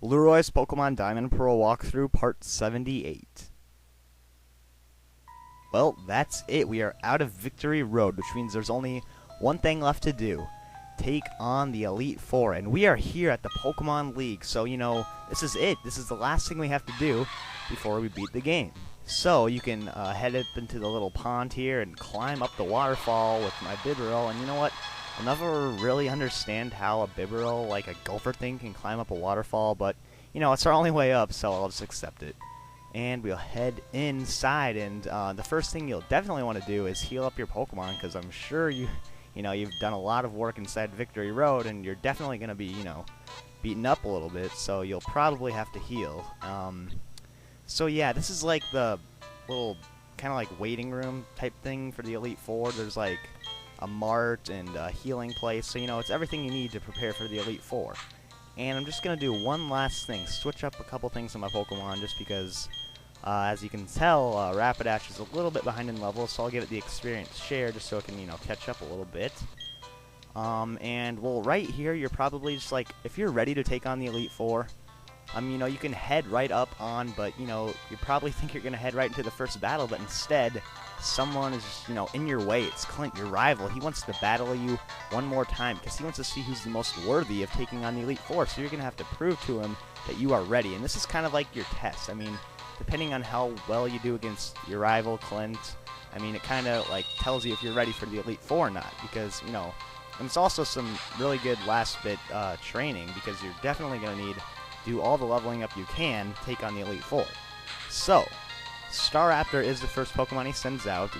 Lueroi's Pokemon Diamond Pearl walkthrough part 78. Well, that's it. We are out of Victory Road, which means there's only one thing left to do. Take on the Elite Four, and we are here at the Pokemon League, so, this is it. This is the last thing we have to do before we beat the game. So, you can head up into the little pond here and climb up the waterfall with my Bibarel, and you know what? I'll never really understand how a Bibarel, like a gopher thing, can climb up a waterfall, but, it's our only way up, so I'll just accept it. And we'll head inside, and the first thing you'll definitely want to do is heal up your Pokemon, because I'm sure you've done a lot of work inside Victory Road, and you're definitely going to be, beaten up a little bit, so you'll probably have to heal. So yeah, this is like the little kind of like waiting room type thing for the Elite Four. There's like a mart and a healing place, so it's everything you need to prepare for the Elite Four. And I'm just going to do one last thing, switch up a couple things on my Pokemon, just because, as you can tell, Rapidash is a little bit behind in level, so I'll give it the experience share just so it can, catch up a little bit. And, well, right here, you're probably just like, if you're ready to take on the Elite Four, you can head right up on, but, you probably think you're going to head right into the first battle, but instead, someone is, in your way. It's Clint, your rival. He wants to battle you one more time, because he wants to see who's the most worthy of taking on the Elite Four, so you're going to have to prove to him that you are ready, and this is kind of like your test. Depending on how well you do against your rival, Clint, it kind of, like, tells you if you're ready for the Elite Four or not, because, and it's also some really good last-bit training, because you're definitely going to need do all the leveling up you can, take on the Elite Four. So, Staraptor is the first Pokemon he sends out.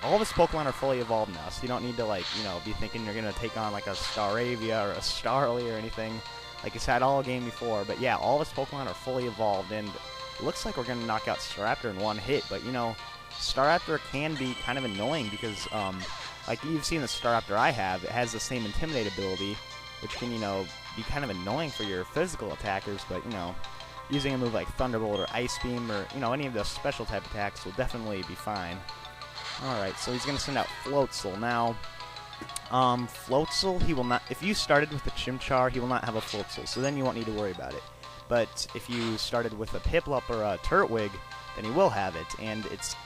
All of his Pokemon are fully evolved now, so you don't need to, be thinking you're going to take on, like, a Staravia or a Starly or anything, like he's had all game before. But yeah, all of his Pokemon are fully evolved, and it looks like we're going to knock out Staraptor in one hit, but, Staraptor can be kind of annoying because, like you've seen the Staraptor I have, it has the same Intimidate ability, which can, be kind of annoying for your physical attackers, but, using a move like Thunderbolt or Ice Beam or, any of those special type attacks will definitely be fine. Alright, so he's going to send out Floatzel. Now, Floatzel, he will not, if you started with a Chimchar, he will not have a Floatzel, so then you won't need to worry about it. But if you started with a PIPLUP or a TURTWIG, then he will have it, and it's,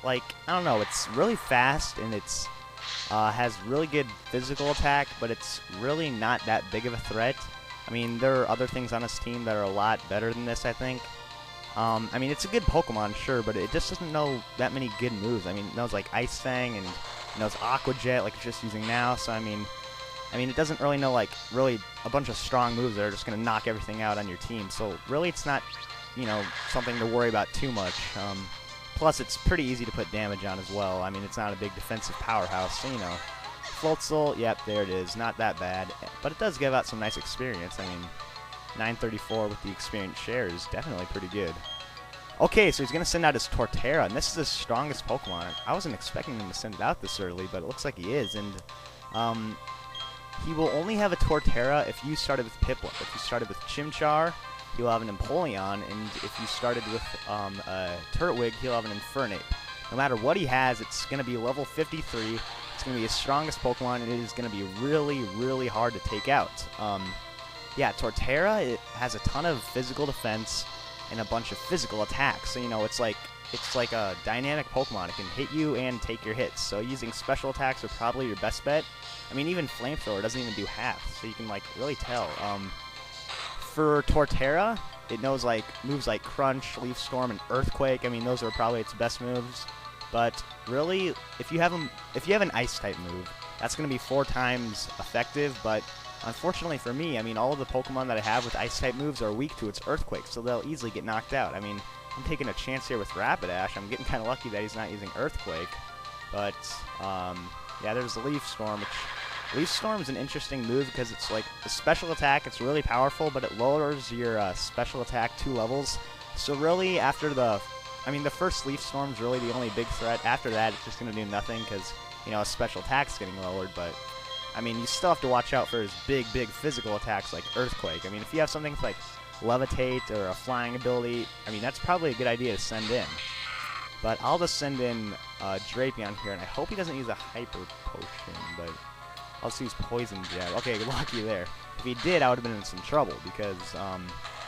like, I don't know, it's really fast, and it's has really good physical attack, but it's really not that big of a threat. There are other things on his team that are a lot better than this, I think. It's a good Pokemon, sure, but it just doesn't know that many good moves. It knows, like, Ice Fang, and it knows Aqua Jet, like it's just using now, so, it doesn't really know, like, really a bunch of strong moves that are just going to knock everything out on your team. So, really, it's not, something to worry about too much. Plus, it's pretty easy to put damage on as well. It's not a big defensive powerhouse, so, Floatzel, yep, there it is. Not that bad, but it does give out some nice experience. 934 with the experience share is definitely pretty good. Okay, so he's going to send out his Torterra, and this is his strongest Pokemon. I wasn't expecting him to send it out this early, but it looks like he is, and he will only have a Torterra if you started with Piplup. If you started with Chimchar, he'll have an Empoleon, and if you started with a Turtwig, he'll have an Infernape. No matter what he has, it's going to be level 53. It's going to be his strongest Pokemon, and it is going to be really, really hard to take out. Yeah, Torterra, it has a ton of physical defense and a bunch of physical attacks. So, it's like a dynamic Pokemon. It can hit you and take your hits. So using special attacks are probably your best bet. Even Flamethrower doesn't even do half, so you can, like, really tell. For Torterra, it knows, like, moves like Crunch, Leaf Storm, and Earthquake. those are probably its best moves. But really, if you have an Ice type move, that's going to be 4 times effective. But unfortunately for me, all of the Pokemon that I have with Ice type moves are weak to its Earthquake, so they'll easily get knocked out. I'm taking a chance here with Rapidash. I'm getting kind of lucky that he's not using Earthquake. But yeah, there's the Leaf Storm, which Leaf Storm is an interesting move because it's like a special attack. It's really powerful, but it lowers your special attack 2 levels. So really, after the first Leaf Storm is really the only big threat. After that, it's just going to do nothing because, a special attack's getting lowered. But, you still have to watch out for his big physical attacks like Earthquake. If you have something like Levitate or a flying ability, that's probably a good idea to send in. But I'll just send in Drapion here, and I hope he doesn't use a Hyper Potion, but I'll just use Poison Jab. Okay, lucky there. If he did, I would have been in some trouble because,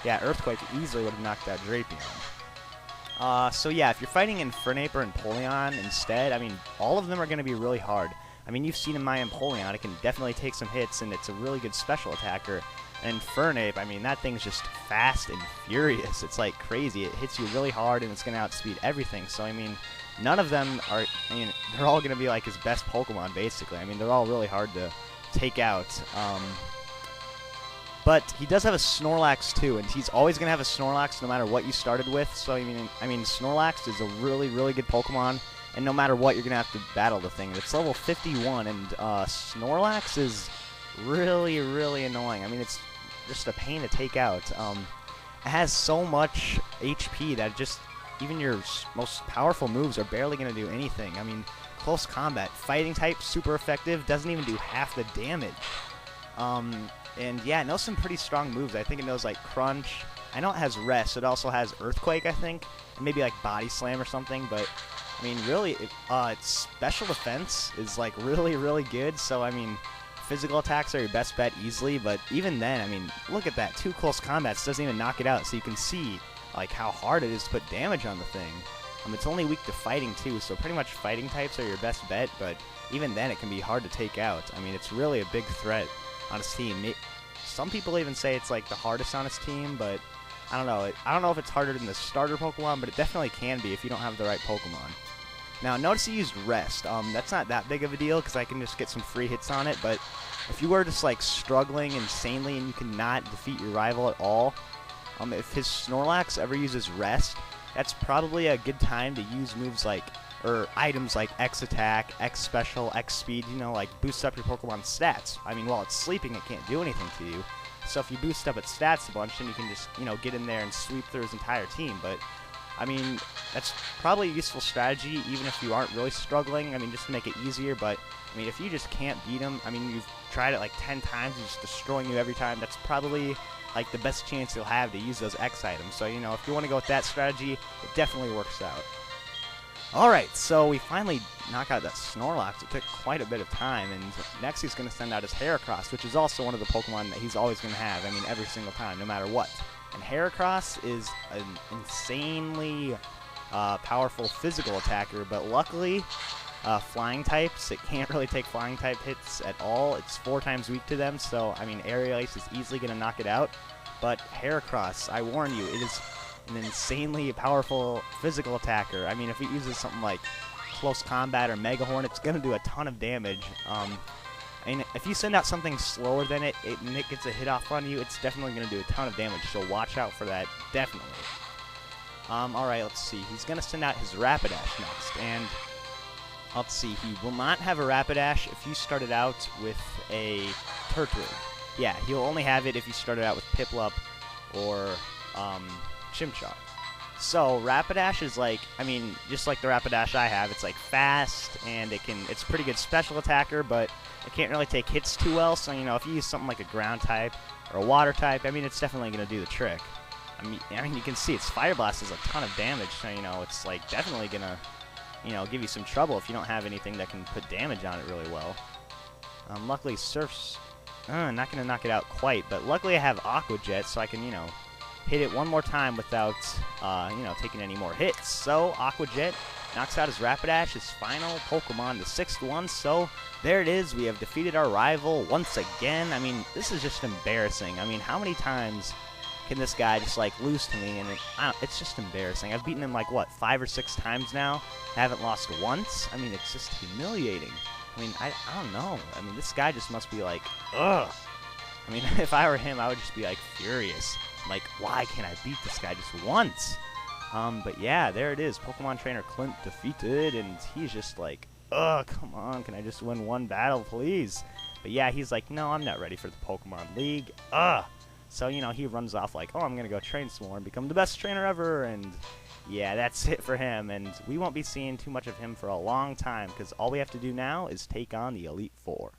Yeah, Earthquake easily would have knocked out Drapion. So yeah, if you're fighting Infernape or Empoleon instead, I mean, all of them are going to be really hard. I mean, you've seen in my Empoleon, it can definitely take some hits, and it's a really good special attacker. And Infernape, I mean, that thing's just fast and furious. It's like crazy. It hits you really hard, and it's going to outspeed everything. So, I mean, none of them are, I mean, they're all going to be like his best Pokemon, basically. I mean, they're all really hard to take out. But he does have a Snorlax too, and he's always going to have a Snorlax no matter what you started with. So, I mean, Snorlax is a really, really good Pokemon, and no matter what, you're going to have to battle the thing. It's level 51, and Snorlax is really, really annoying. I mean, it's just a pain to take out. It has so much HP that just even your most powerful moves are barely going to do anything. I mean, close combat, fighting type, super effective, doesn't even do half the damage. And yeah, it knows some pretty strong moves. I think it knows like Crunch. I know it has Rest. It also has Earthquake, I think, and maybe like Body Slam or something. But I mean, really, its special defense is like really, really good. So I mean, physical attacks are your best bet easily. But even then, I mean, look at that. 2 close combats doesn't even knock it out. So you can see like how hard it is to put damage on the thing. It's only weak to fighting too. So pretty much fighting types are your best bet. But even then, it can be hard to take out. I mean, it's really a big threat on his team. Some people even say it's like the hardest on his team, but I don't know. I don't know if it's harder than the starter Pokemon, but it definitely can be if you don't have the right Pokemon. Now, notice he used Rest. That's not that big of a deal because I can just get some free hits on it, but if you were just like struggling insanely and you cannot defeat your rival at all, if his Snorlax ever uses Rest, that's probably a good time to use moves like, or items like X Attack, X Special, X Speed, you know, like boost up your Pokemon's stats. I mean, while it's sleeping, it can't do anything to you. So if you boost up its stats a bunch, then you can just, you know, get in there and sweep through his entire team. But, I mean, that's probably a useful strategy, even if you aren't really struggling. I mean, just to make it easier. But, I mean, if you just can't beat him, I mean, you've tried it like 10 times, he's just destroying you every time, that's probably like the best chance you'll have to use those X items. So, you know, if you want to go with that strategy, it definitely works out. Alright, so we finally knock out that Snorlax. It took quite a bit of time, and next he's going to send out his Heracross, which is also one of the Pokemon that he's always going to have, I mean, every single time, no matter what. And Heracross is an insanely powerful physical attacker, but luckily, flying types, it can't really take flying type hits at all. It's 4 times weak to them, so, I mean, Aerial Ace is easily going to knock it out. But Heracross, I warn you, it is an insanely powerful physical attacker. I mean, if it uses something like Close Combat or Mega Horn, it's going to do a ton of damage. And if you send out something slower than it and it gets a hit off on you, it's definitely going to do a ton of damage, so watch out for that, definitely. Alright, let's see. He's going to send out his Rapidash next, and let's see. He will not have a Rapidash if you started out with a Turtwig. Yeah, he'll only have it if you started out with Piplup or CHIMCHAR. So Rapidash is like, I mean, just like the Rapidash I have, it's like fast and it's a pretty good special attacker, but it can't really take hits too well. So, you know, if you use something like a ground type or a water type, I mean, it's definitely going to do the trick. I mean, you can see its Fire Blast does a ton of damage, so, you know, it's like definitely going to, you know, give you some trouble if you don't have anything that can put damage on it really well. Luckily, Surf's not going to knock it out quite, but luckily I have Aqua Jet, so I can, you know, hit it one more time without, you know, taking any more hits. So, Aqua Jet knocks out his Rapidash, his final Pokemon, the 6th one. So, there it is. We have defeated our rival once again. I mean, this is just embarrassing. I mean, how many times can this guy just, like, lose to me? And it's just embarrassing. I've beaten him, like, what, 5 or 6 times now? I haven't lost once? I mean, it's just humiliating. I mean, I don't know. I mean, this guy just must be like, ugh. I mean, if I were him, I would just be, like, furious. Like, why can't I beat this guy just once? But yeah, there it is. Pokemon Trainer Clint defeated, and he's just like, ugh, come on, can I just win one battle, please? But yeah, he's like, no, I'm not ready for the Pokemon League. Ugh. So, you know, he runs off like, oh, I'm going to go train some more and become the best trainer ever, and yeah, that's it for him. And we won't be seeing too much of him for a long time, because all we have to do now is take on the Elite Four.